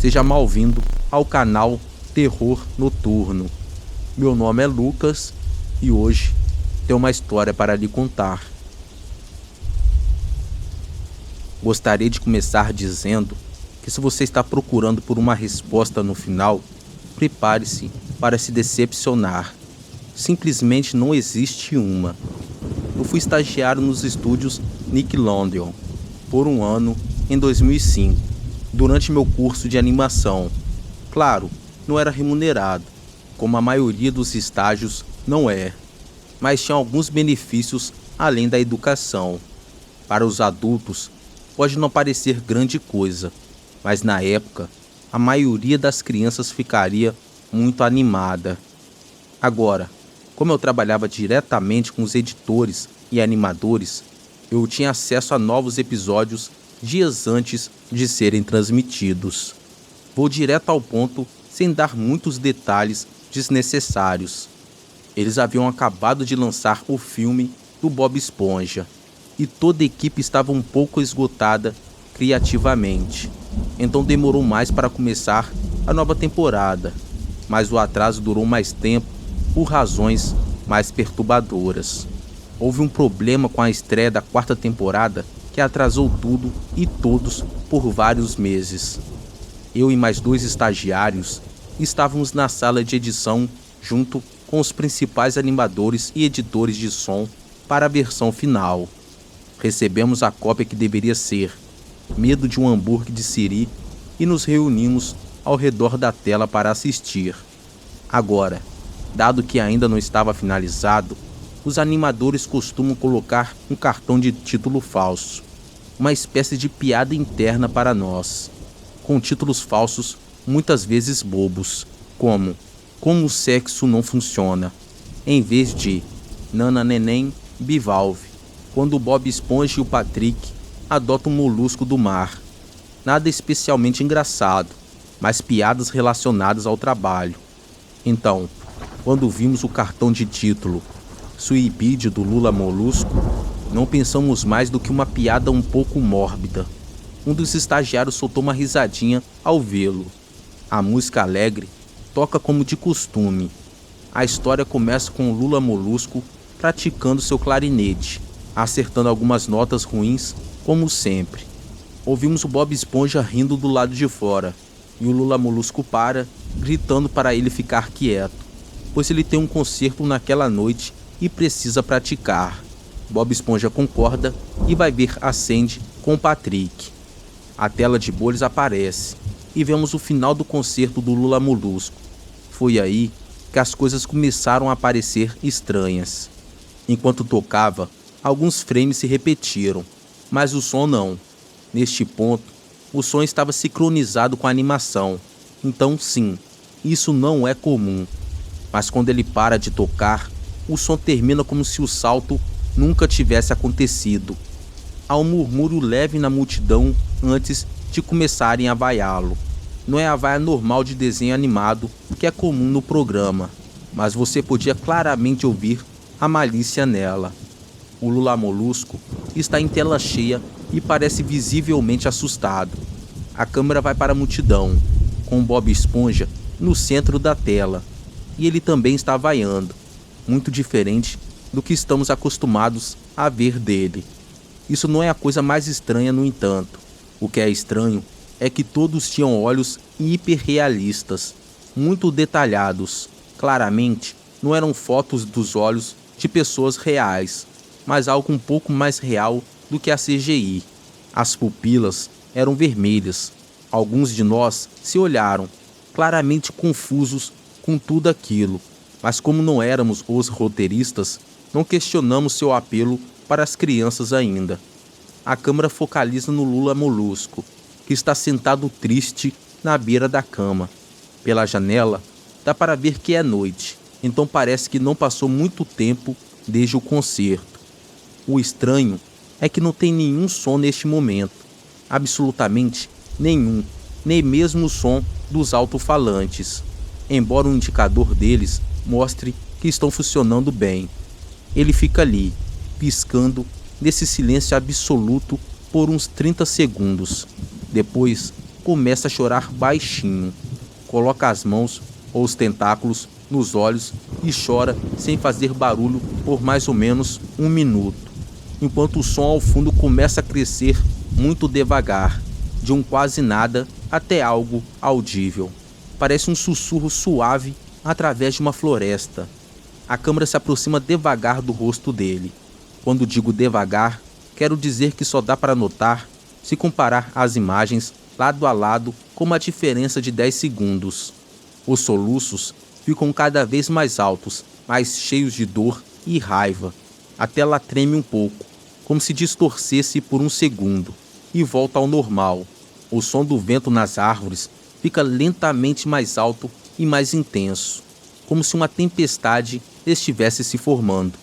seja mal-vindo ao canal Terror Noturno. Meu nome é Lucas e hoje tenho uma história para lhe contar. Gostaria de começar dizendo que se você está procurando por uma resposta no final, prepare-se para se decepcionar. Simplesmente não existe uma. Eu fui estagiário nos estúdios Nickelodeon por um ano em 2005, durante meu curso de animação. Claro, não era remunerado, como a maioria dos estágios não é, mas tinha alguns benefícios além da educação. Para os adultos, pode não parecer grande coisa, mas na época, a maioria das crianças ficaria muito animada. Agora, como eu trabalhava diretamente com os editores e animadores, eu tinha acesso a novos episódios dias antes de serem transmitidos. Vou direto ao ponto sem dar muitos detalhes desnecessários. Eles haviam acabado de lançar o filme do Bob Esponja e toda a equipe estava um pouco esgotada criativamente. Então demorou mais para começar a nova temporada, mas o atraso durou mais tempo por razões mais perturbadoras. Houve um problema com a estreia da quarta temporada que atrasou tudo e todos por vários meses. Eu e mais 2 estagiários estávamos na sala de edição junto com os principais animadores e editores de som para a versão final. Recebemos a cópia que deveria ser Medo de um Hambúrguer de Siri e nos reunimos ao redor da tela para assistir. Agora, dado que ainda não estava finalizado, os animadores costumam colocar um cartão de título falso, uma espécie de piada interna para nós, com títulos falsos muitas vezes bobos, como o sexo não funciona, em vez de Nana Neném Bivalve, quando o Bob Esponja e o Patrick adotam um molusco do mar. Nada especialmente engraçado, mas piadas relacionadas ao trabalho. Então, quando vimos o cartão de título Suicídio do Lula Molusco, não pensamos mais do que uma piada um pouco mórbida. Um dos estagiários soltou uma risadinha ao vê-lo. A música alegre toca como de costume. A história começa com o Lula Molusco praticando seu clarinete, acertando algumas notas ruins, como sempre. Ouvimos o Bob Esponja rindo do lado de fora, e o Lula Molusco para, gritando para ele ficar quieto, pois ele tem um concerto naquela noite e precisa praticar. Bob Esponja concorda e vai ver a Sandy com o Patrick. A tela de bolhas aparece e vemos o final do concerto do Lula Molusco. Foi aí que as coisas começaram a parecer estranhas. Enquanto tocava, alguns frames se repetiram, mas o som não. Neste ponto, o som estava sincronizado com a animação. Então sim, isso não é comum. Mas quando ele para de tocar, o som termina como se o salto nunca tivesse acontecido. Há um murmúrio leve na multidão antes de começarem a vaiá-lo. Não é a vaia normal de desenho animado que é comum no programa, mas você podia claramente ouvir a malícia nela. O Lula Molusco está em tela cheia e parece visivelmente assustado. A câmera vai para a multidão, com Bob Esponja no centro da tela, e ele também está vaiando, muito diferente do que estamos acostumados a ver dele. Isso não é a coisa mais estranha, no entanto. O que é estranho é que todos tinham olhos hiperrealistas, muito detalhados. Claramente, não eram fotos dos olhos de pessoas reais, mas algo um pouco mais real do que a CGI. As pupilas eram vermelhas. Alguns de nós se olharam, claramente confusos com tudo aquilo, mas como não éramos os roteiristas, não questionamos seu apelo para as crianças ainda. A câmera focaliza no Lula Molusco, que está sentado triste na beira da cama. Pela janela, dá para ver que é noite, então parece que não passou muito tempo desde o concerto. O estranho é que não tem nenhum som neste momento, absolutamente nenhum, nem mesmo o som dos alto-falantes, embora o indicador deles mostre que estão funcionando bem. Ele fica ali, piscando nesse silêncio absoluto por uns 30 segundos. Depois, começa a chorar baixinho. Coloca as mãos ou os tentáculos nos olhos e chora sem fazer barulho por mais ou menos 1 minuto, enquanto o som ao fundo começa a crescer muito devagar, de um quase nada até algo audível. Parece um sussurro suave através de uma floresta. A câmera se aproxima devagar do rosto dele. Quando digo devagar, quero dizer que só dá para notar se comparar as imagens lado a lado com uma diferença de 10 segundos. Os soluços ficam cada vez mais altos, mais cheios de dor e raiva. A tela treme um pouco, como se distorcesse por 1 segundo, e volta ao normal. O som do vento nas árvores fica lentamente mais alto e mais intenso, como se uma tempestade estivesse se formando.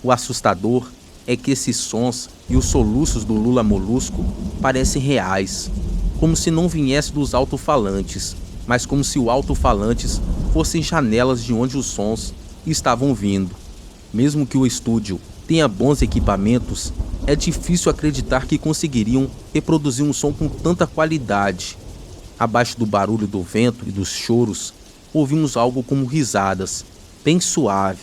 O assustador é que esses sons e os soluços do Lula Molusco parecem reais, como se não viesse dos alto-falantes, mas como se os alto-falantes fossem janelas de onde os sons estavam vindo. Mesmo que o estúdio tenha bons equipamentos, é difícil acreditar que conseguiriam reproduzir um som com tanta qualidade. Abaixo do barulho do vento e dos choros, ouvimos algo como risadas, bem suave.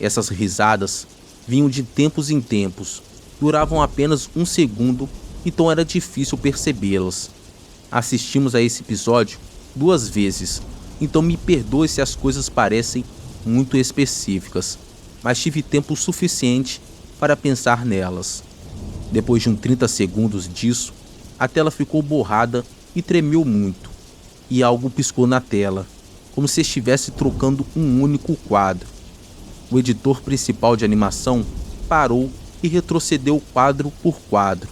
Essas risadas vinham de tempos em tempos, duravam apenas 1 segundo, então era difícil percebê-las. Assistimos a esse episódio 2 vezes, então me perdoe se as coisas parecem muito específicas, mas tive tempo suficiente para pensar nelas. Depois de uns 30 segundos disso, a tela ficou borrada e tremeu muito, e algo piscou na tela, como se estivesse trocando um único quadro. O editor principal de animação parou e retrocedeu quadro por quadro.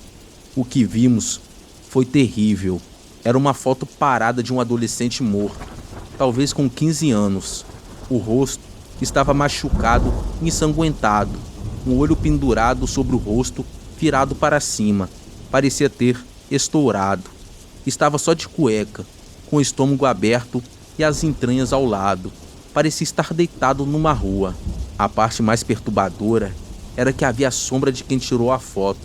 O que vimos foi terrível. Era uma foto parada de um adolescente morto, talvez com 15 anos. O rosto estava machucado e ensanguentado, um olho pendurado sobre o rosto, virado para cima. Parecia ter estourado. Estava só de cueca, com o estômago aberto e as entranhas ao lado. Parecia estar deitado numa rua. A parte mais perturbadora era que havia a sombra de quem tirou a foto.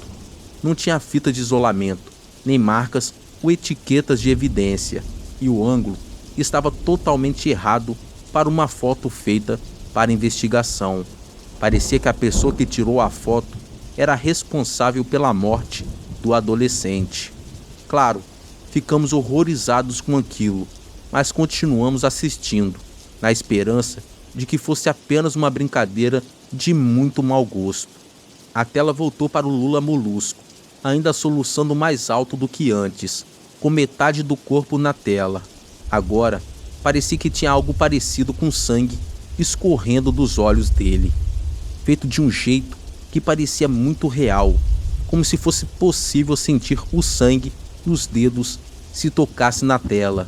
Não tinha fita de isolamento, nem marcas ou etiquetas de evidência, e o ângulo estava totalmente errado para uma foto feita para investigação. Parecia que a pessoa que tirou a foto era responsável pela morte do adolescente. Claro, ficamos horrorizados com aquilo, mas continuamos assistindo, na esperança de que fosse apenas uma brincadeira de muito mau gosto. A tela voltou para o Lula Molusco, ainda soluçando mais alto do que antes, com metade do corpo na tela. Agora, parecia que tinha algo parecido com sangue escorrendo dos olhos dele, feito de um jeito que parecia muito real, como se fosse possível sentir o sangue nos dedos se tocasse na tela.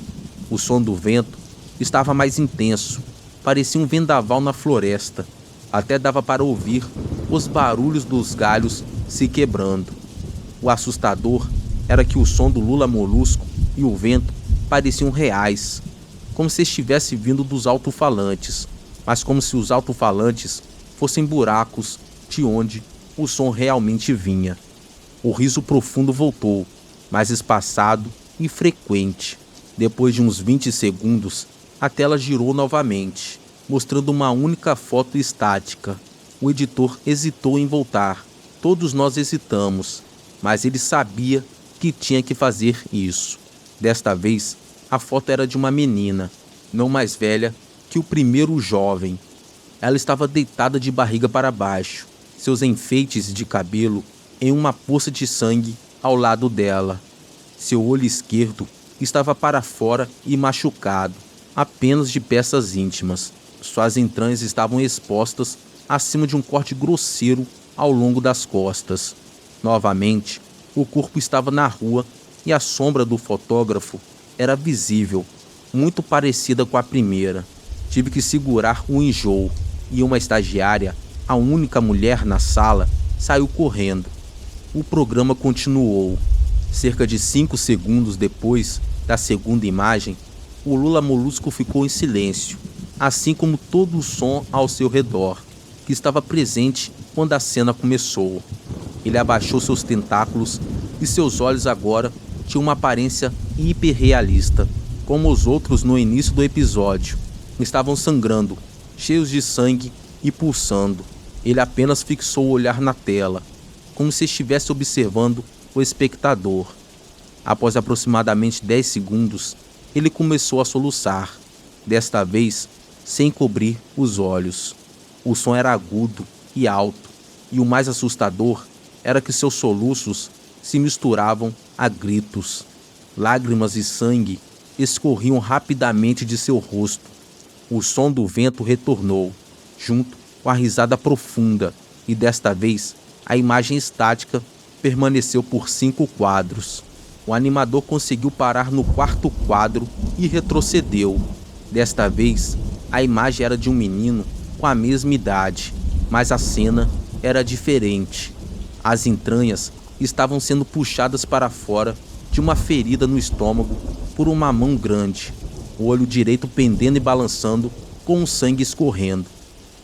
O som do vento estava mais intenso, parecia um vendaval na floresta. Até dava para ouvir os barulhos dos galhos se quebrando. O assustador era que o som do Lula Molusco e o vento pareciam reais, como se estivesse vindo dos alto-falantes, mas como se os alto-falantes fossem buracos de onde o som realmente vinha. O riso profundo voltou, mais espaçado e frequente. Depois de uns 20 segundos, a tela girou novamente, mostrando uma única foto estática. O editor hesitou em voltar. Todos nós hesitamos, mas ele sabia que tinha que fazer isso. Desta vez, a foto era de uma menina, não mais velha que o primeiro jovem. Ela estava deitada de barriga para baixo, seus enfeites de cabelo em uma poça de sangue ao lado dela. Seu olho esquerdo estava para fora e machucado, apenas de peças íntimas. Suas entranhas estavam expostas acima de um corte grosseiro ao longo das costas. Novamente, o corpo estava na rua e a sombra do fotógrafo era visível, muito parecida com a primeira. Tive que segurar o enjoo e uma estagiária, a única mulher na sala, saiu correndo. O programa continuou. Cerca de 5 segundos depois da segunda imagem, o Lula Molusco ficou em silêncio, assim como todo o som ao seu redor, que estava presente quando a cena começou. Ele abaixou seus tentáculos e seus olhos agora tinha uma aparência hiperrealista, como os outros no início do episódio. Estavam sangrando, cheios de sangue e pulsando. Ele apenas fixou o olhar na tela, como se estivesse observando o espectador. Após aproximadamente 10 segundos, ele começou a soluçar, desta vez sem cobrir os olhos. O som era agudo e alto, e o mais assustador era que seus soluços se misturavam a gritos. Lágrimas e sangue escorriam rapidamente de seu rosto. O som do vento retornou, junto com a risada profunda, e desta vez a imagem estática permaneceu por 5 quadros. O animador conseguiu parar no 4º quadro e retrocedeu. Desta vez, a imagem era de um menino com a mesma idade, mas a cena era diferente. As entranhas estavam sendo puxadas para fora de uma ferida no estômago por uma mão grande, o olho direito pendendo e balançando, com o sangue escorrendo.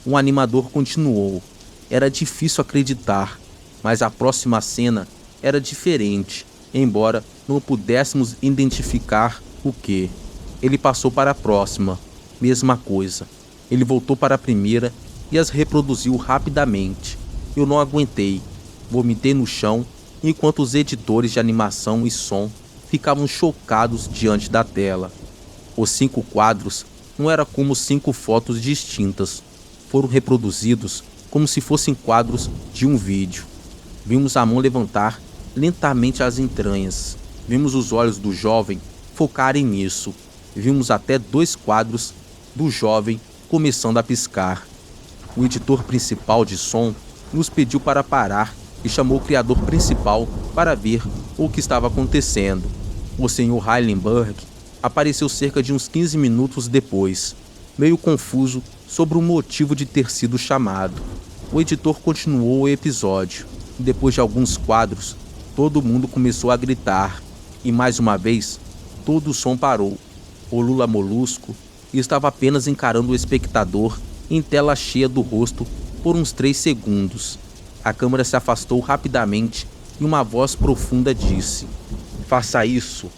O animador continuou. Era difícil acreditar, mas a próxima cena era diferente, embora não pudéssemos identificar o que. Ele passou para a próxima, mesma coisa. Ele voltou para a primeira e as reproduziu rapidamente. Eu não aguentei, vomitei no chão, enquanto os editores de animação e som ficavam chocados diante da tela. Os 5 quadros não eram como 5 fotos distintas. Foram reproduzidos como se fossem quadros de um vídeo. Vimos a mão levantar lentamente as entranhas. Vimos os olhos do jovem focarem nisso. Vimos até 2 quadros do jovem começando a piscar. O editor principal de som nos pediu para parar e chamou o criador principal para ver o que estava acontecendo. O Sr. Heilenberg apareceu cerca de uns 15 minutos depois, meio confuso sobre o motivo de ter sido chamado. O editor continuou o episódio. Depois de alguns quadros, todo mundo começou a gritar, e mais uma vez, todo o som parou. O Lula Molusco estava apenas encarando o espectador em tela cheia do rosto por uns 3 segundos. A câmera se afastou rapidamente e uma voz profunda disse: "Faça isso."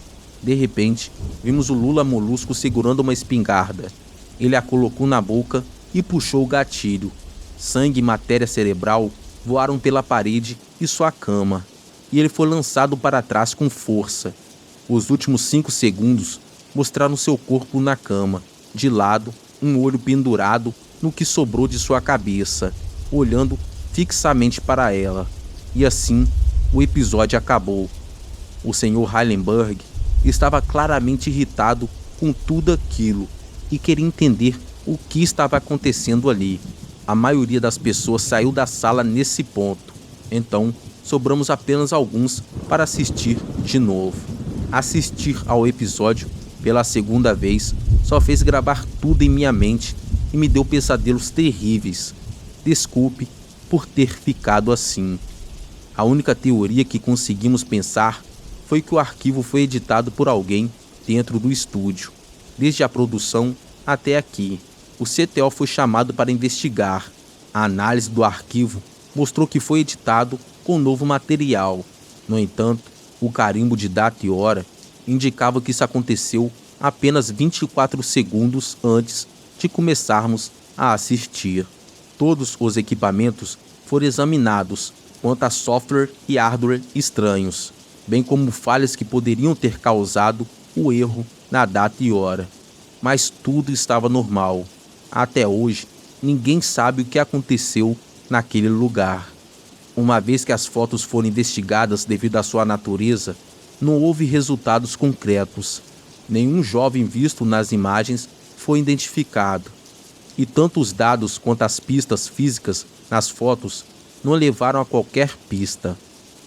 De repente, vimos o Lula Molusco segurando uma espingarda. Ele a colocou na boca e puxou o gatilho. Sangue e matéria cerebral voaram pela parede e sua cama, e ele foi lançado para trás com força. Os últimos 5 segundos mostraram seu corpo na cama, de lado, um olho pendurado no que sobrou de sua cabeça, olhando fixamente para ela. E assim, o episódio acabou. O Sr. Heilenberg estava claramente irritado com tudo aquilo e queria entender o que estava acontecendo ali. A maioria das pessoas saiu da sala nesse ponto. Então, sobramos apenas alguns para assistir de novo. Assistir ao episódio pela segunda vez só fez gravar tudo em minha mente e me deu pesadelos terríveis. Desculpe por ter ficado assim. A única teoria que conseguimos pensar foi que o arquivo foi editado por alguém dentro do estúdio. Desde a produção até aqui, o CTO foi chamado para investigar. A análise do arquivo mostrou que foi editado com novo material. No entanto, o carimbo de data e hora indicava que isso aconteceu apenas 24 segundos antes de começarmos a assistir. Todos os equipamentos foram examinados quanto a software e hardware estranhos, bem como falhas que poderiam ter causado o erro na data e hora. Mas tudo estava normal. Até hoje, ninguém sabe o que aconteceu naquele lugar. Uma vez que as fotos foram investigadas devido à sua natureza, não houve resultados concretos. Nenhum jovem visto nas imagens foi identificado. E tanto os dados quanto as pistas físicas nas fotos não levaram a qualquer pista.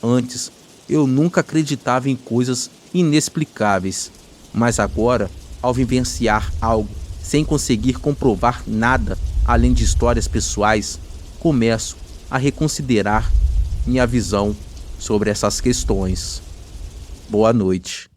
Antes, eu nunca acreditava em coisas inexplicáveis, mas agora, ao vivenciar algo sem conseguir comprovar nada além de histórias pessoais, começo a reconsiderar minha visão sobre essas questões. Boa noite.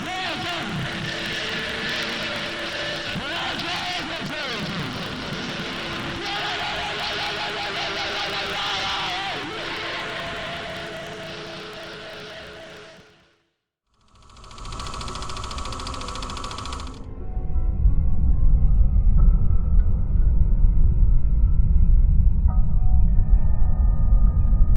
mais vezes.